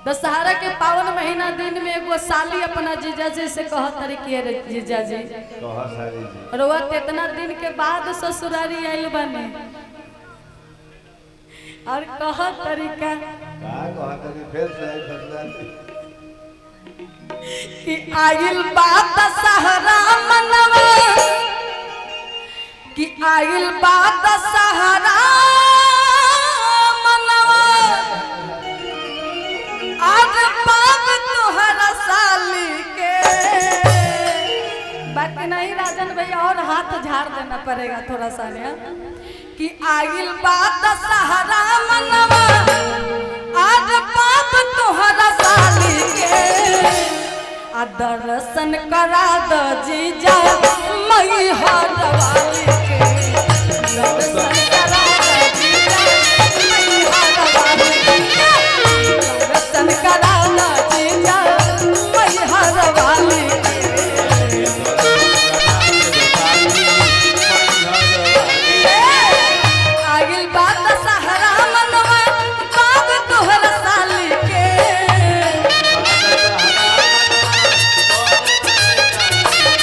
दशहरा के पावन महीना दिन में एगो साली अपना जीजा जी से कहत रही कि रे जीजा जी रोवत इतना दिन के बाद ससुरारी आइल बने और कहत तरीका कि आइल बात दशहरा मनवा कि आइल बात दशहरा आज बाप तुहरा साली के बाकी नहीं राजन भैया और हाथ झाड़ देना पड़ेगा थोड़ा सा ने कि आइल बात दशहरा मनवा आज बाप तुहरा साली के आ दर्शन करा दो जीजा मैहर वाली के दर्शन करा दो जीजा मैहर वाली के दर्शन करा दो जीजा मैहर वाली आगिल बात दशहरा मनवा बाप तोहरा साली के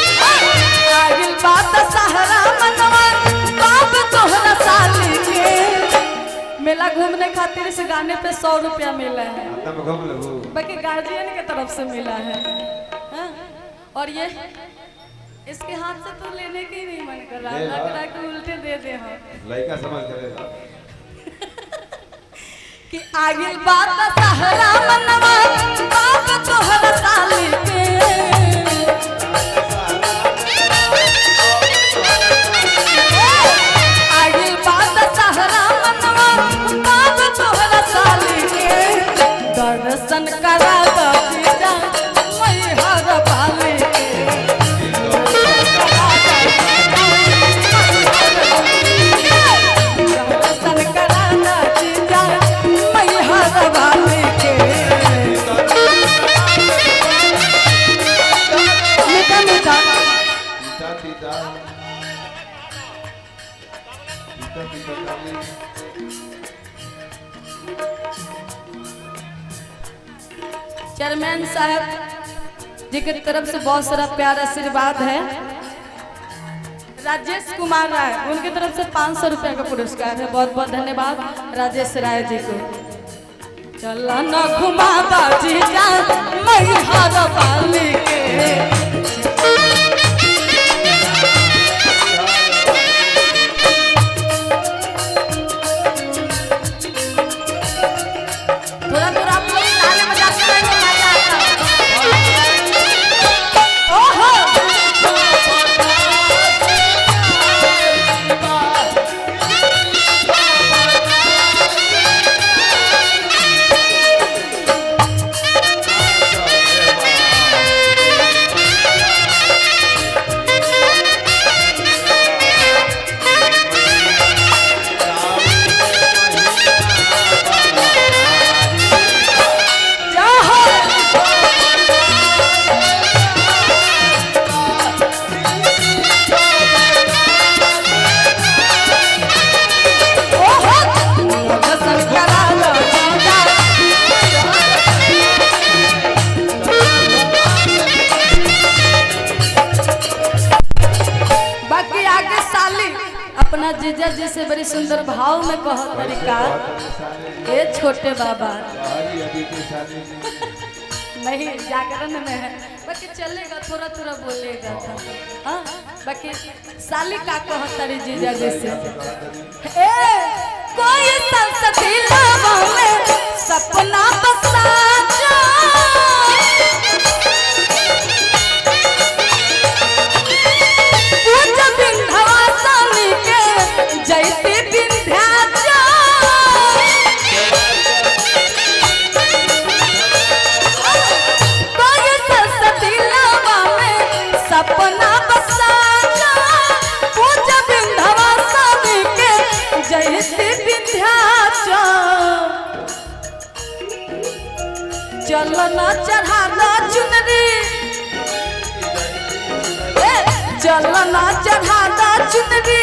आगिल बात दशहरा मनवा बाप तोहरा साली के। मेला घूमने खातिर इस गाने पे 100 रुपया मिला है बाकी गार्जियन के तरफ से मिला है हाँ? और ये इसके हाथ से तो लेने के ही नहीं मन कर रहा लग रहा कि उल्टे दे दे हम लड़का समझ करेगा कि आगिल बात दशहरा मनवा बाप तोहरा साली के आगिल बात दशहरा मनवा बाप तोहरा साली के दर्शन करा दो जीजा मैहर वाली के दर्शन करा दो जीजा मैहर वाली के मीठा मीठा पीता चेयरमैन साहब जी की तरफ से बहुत सारा प्यार आशीर्वाद है। राजेश कुमार राय उनकी तरफ से 500 रुपया का पुरस्कार है। बहुत बहुत धन्यवाद राजेश राय जी को। चला न घुमा बाजी जा मैहर वाली के थोड़ा थोड़ा आप लोग ताली बजाते रहेंगे मजा आता है। ओहो अपना जीजा जी से बड़ी सुंदर भाव में कहो तरीका ये छोटे बाबा नहीं जागरण में है बाकी चलेगा थोड़ा थोड़ा बोलेगा था हाँ बाकी साली का कहो तारी जीजा जी से ए कोई संसदी लावा में सपना बसा जा जयती विंध्याचल कोई सरस्वती लावा में सपना बसा जा पूजा विंध्यवासिनी के जयती विंध्याचल चलना चढ़ा दो चुनरी चलना चढ़ा दो चुनरी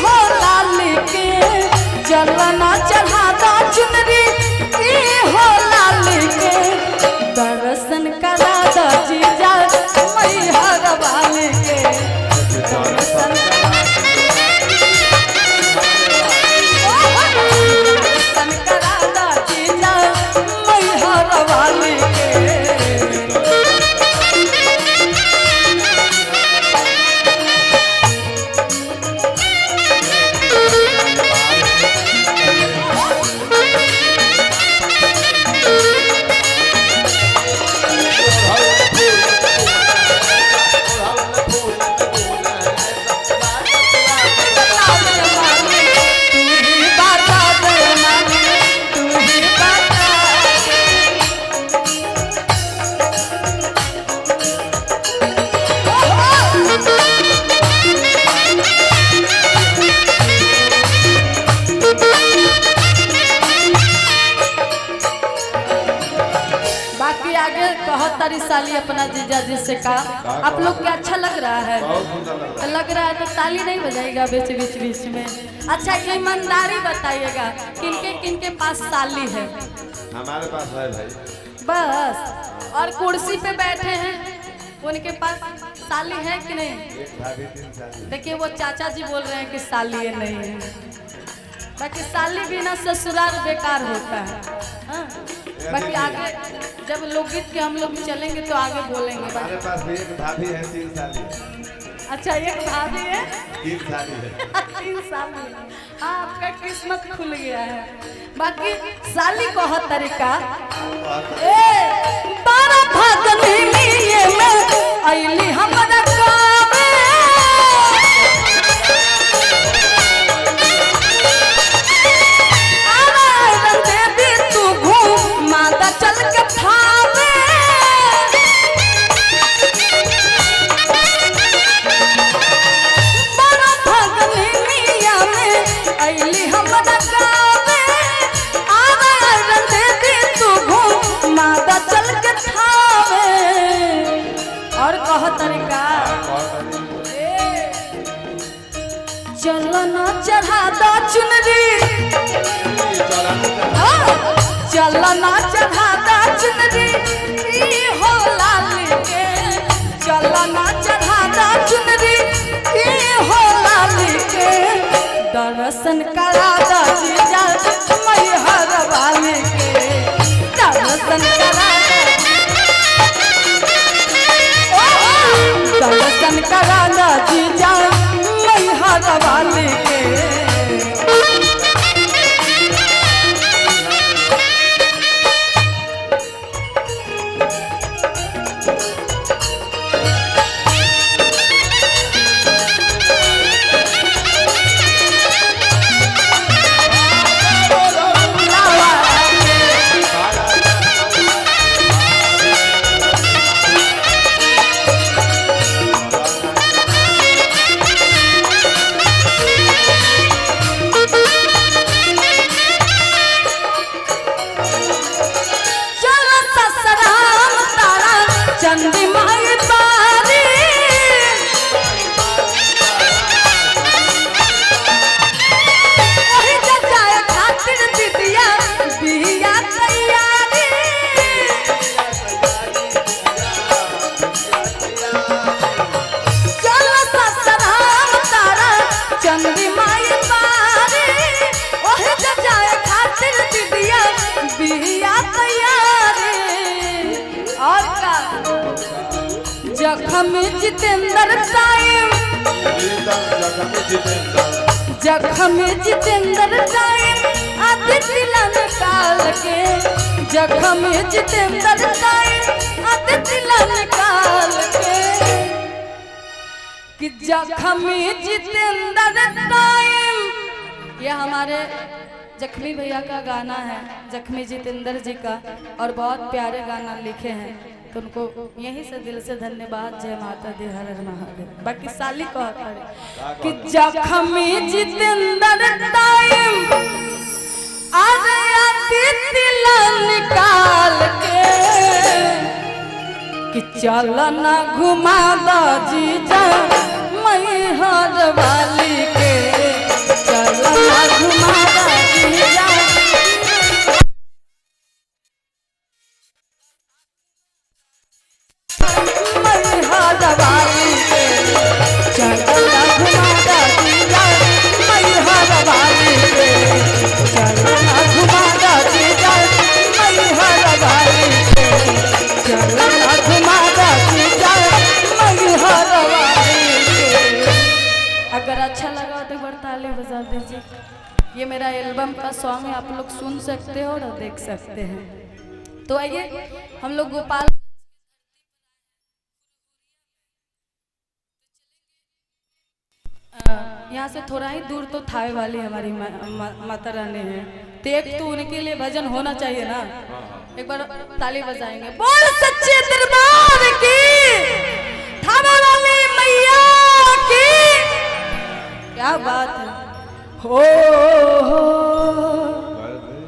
हो लाली के चलना चढ़ा दो चुनरी हो लाली बहुत तारी साली अपना जीजा जी से कहा आप लोग क्या अच्छा लग रहा है? बहुत सुंदर लग रहा है। लग रहा है तो ताली नहीं बजाएगा बीच में। अच्छा ईमानदारी बताइएगा किनके किनके पास साली है? हमारे पास है भाई। बस और कुर्सी पे बैठे हैं उनके पास साली है कि नहीं? एक भाभी 3 साली। देखिए वो चाचा जी बोल रहे हैं कि साली है नहीं है। बाकी साली बिना ससुराल बेकार होता है। हाँ? बाकी आगे जब लोकगीत के हम लोग चलेंगे तो आगे बोलेंगे। हमारे पास भी एक भाभी है 3 साली है। अच्छा एक भाभी है 3 साली है। 3 साली। हाँ आपका किस्मत खुल गया है। बाकी साली को हर तरीका बारा भागनी लिए में अइली हमरा गावे आरा देवी तू घूम माता चल के थावे बारा भागनी लिया में अइली हमरा गावे आरा देवी तू घूम माता चल के थावे। और कह तरीका चलना चढ़ा दा चुनरी चलना चढ़ा दा चुनरी ई हो लाली के चलना चढ़ा दा चुनरी ई हो लाली के दर्शन करा दा जीजा मैहर वाली के दर्शन करा दर्शन कराना जीजा मैहर वाली के। चंदी माई बारी वही जाए खातिर दीदिया बिया तैयारी चलो ससुराल तारा चंदी माई बारी वही जाए खातिर दीदिया बिया तैयारी। और का जखम जितेंद्र टाइम जखम जितेंद्र टाइम आदित्य निकाल के जखम जितेंद्र टाइम आदित्य निकाल के कि जखम जितेंद्र टाइम। ये हमारे जख्मी भैया का गाना है जख्मी जितेंद्र जी का और बहुत प्यारे गाना लिखे हैं तो उनको यहीं से दिल से धन्यवाद। जय माता दी हर हर महादेव। बाकी साली को कि जख्मी जितेंद्र टाइम अरे दिल निकाल के कि चलना घुमा दो जीजा मैहर वाली के चलना घुमा दो जीजा मैहर वाली के चलना घुमा दो जीजा मैहर वाली के चलना घुमा दो जीजा मैहर वाली के चलना घुमा दो जीजा मैहर वाली के। अगर अच्छा लगा तो बड़ा ताली बजा दीजिए। ये मेरा एल्बम का सॉन्ग है आप लोग सुन सकते हो और देख सकते हैं। तो आइए हम लोग गोपाल यहाँ से थोड़ा ही दूर तो थावे वाली हमारी माता रानी है तो एक तो उनके लिए भजन होना चाहिए ना। एक बार ताली बजाएंगे बोल सच्चे दरबार की थावे वाली मैया की। क्या बात है हो